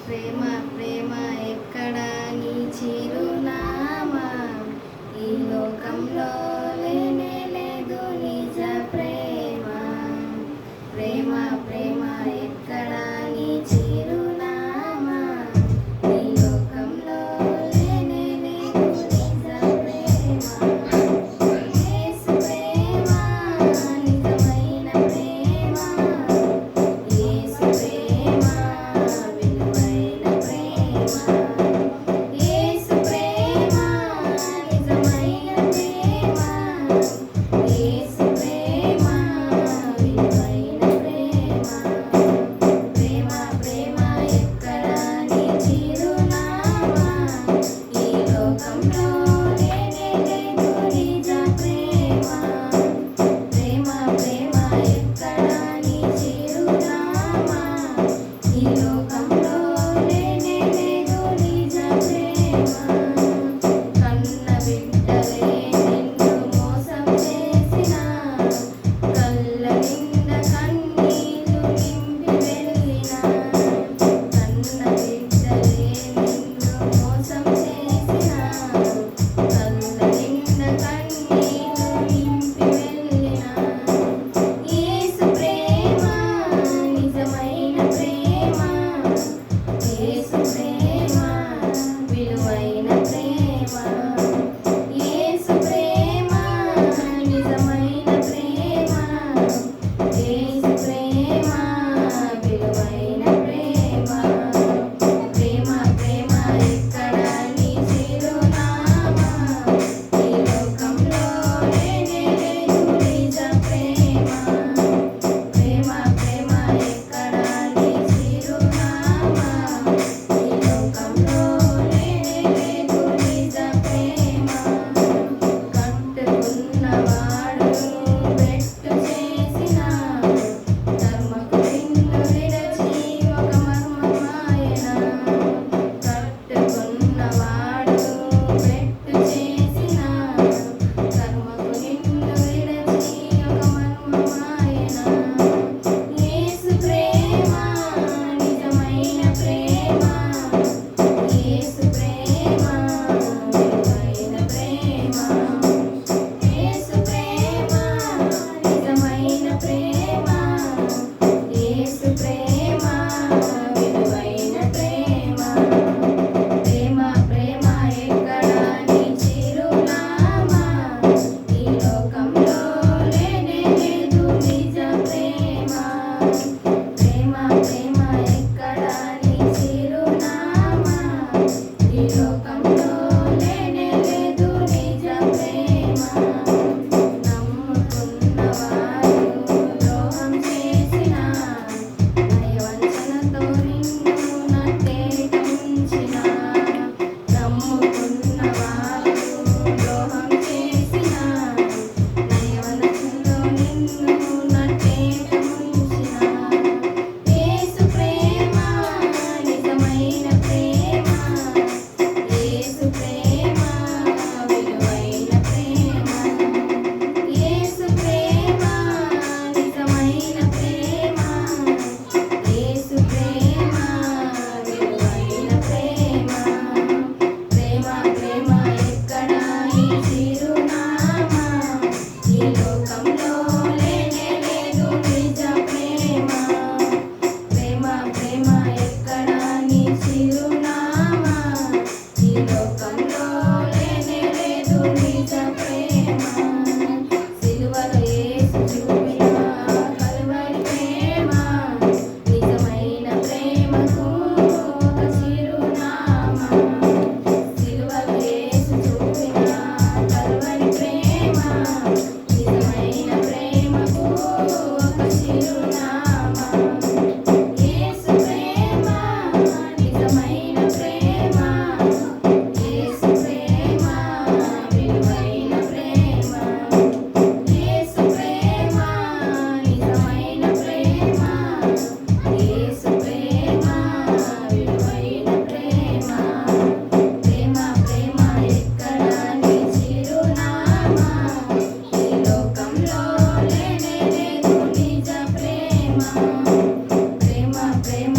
ప్రేమ ప్రేమ ఎక్కడ నీ చిరునామా, ఈ లోకంలో లేనే లేదు నిజ ప్రేమ. ప్రేమ ప్రేమ ఎక్కడ నీ చిరునామా, ఈ లోకంలో లేనే లేదు నిజ ప్రేమ. యేసు ప్రేమ నిజమైన ప్రేమ, యేసు ప్రేమ విలువైన ప్రేమ. యేసు ప్రేమ నిజమైన ప్రేమ, యేసు ప్రేమ విలువైన ప్రేమ. ప్రేమ ప్రేమ ఎక్కడ నీ చిరునామా, ఈ లోకంలో లేనే లేదు నిజ ప్రేమ. ప్రేమ ప్రేమ ఎక్కడ నీ చిరునామా, ఈ లోకంలో లేనే లేదు నిజ ప్రేమ. కన్న బిడ్డలే నిన్ను మోసం చేసిన, కళ్ళ నిండా కన్నీళ్లు నింపి వెళ్ళిన. కన్న బిడ్డలే నిన్ను మోసం చేసిన, కళ్ళ నిండా కన్నీళ్లు నింపి వెళ్ళిన. యేసు ప్రేమ నిజమైన ప్రేమ, యేసు ప్రేమ విలువైన ప్రేమ. యేసు ప్రేమ నిజమైన ప్రేమ, యేసు ప్రేమ విలువైన ప్రేమ. ప్రేమ ప్రేమ ఎక్కడ నీ చిరునామా, ఈ లోకంలో లేనే లేదు నిజ ప్రేమ. ప్రేమ ప్రేమ ఎక్కడ నీ చిరునామా, ఈ లోకంలో లేనే లేదు నిజ ప్రేమ. కట్టుకున్నవాడు పెట్టు చేసిన, ధర్మకు నిన్ను విడచి ఒక మర్మమాయన. కట్టుకున్నవాడు పెట్టు చేసిన, ధర్మకు నిన్ను విడచి ఒక మర్మమాయన. యేసు ప్రేమ నిజమైన ప్రేమ, యేసు ప్రేమ విలువైన ప్రేమ. యేసు ప్రేమ నిజమైన ప్రేమ, యేసు ప్రేమ విలువైన ప్రేమ. ప్రేమ ప్రేమ ఎక్కడ నీ చిరునామా, ఈ లోకంలో లేనే లేదు నిజ ప్రేమ. ప్రేమ ప్రేమ ఎక్కడ నీ చిరునామా, ఈ లోకంలో లేనే లేదు నిజ ప్రేమ. నమ్ముకున్నవారు ద్రోహం చేసిన, నయవంచనతో నిన్ను నట్టేట ముంచిన. నమ్ముకున్నవారు ద్రోహం చేసిన, నయవంచనతో నిన్ను నట్టేట ముంచిన. యేసు ప్రేమ నిజమైన ప్రేమ, యేసు ప్రేమ విలువైన ప్రేమ. యేసు ప్రేమ నిజమైన ప్రేమ, యేసు ప్రేమ విలువైన ప్రేమ. ప్రేమ ప్రేమ ఎక్కడ నీ చిరునామా, ఈ లోకంలో లేనే లేదు నిజ ప్రేమ. ప్రేమ ప్రేమ ఎక్కడ నీ చిరునామా, ఈ లోకంలో లేనే లేదు నిజ ప్రేమ. సిలువలో యేసు చూపిన కలువరి ప్రేమ, నిజమైన ప్రేమకు ఒక చిరునామా. సిలువలో యేసు చూపిన కలువరి ప్రేమ, నిజమైన ప్రేమకు ఒక చిరునామా. యేసు ప్రేమ నిజమైన ప్రేమ, యేసు ప్రేమ విలువైన ప్రేమ. యేసు ప్రేమ నిజమైన ప్రేమ, యేసు ప్రేమ విలువైన ప్రేమ. ప్రేమ ప్రేమ ఎక్కడ నీ చిరునామా, ఈ లోకంలో లేనే లేదు నిజ ప్రేమ. ప్రేమ ప్రేమ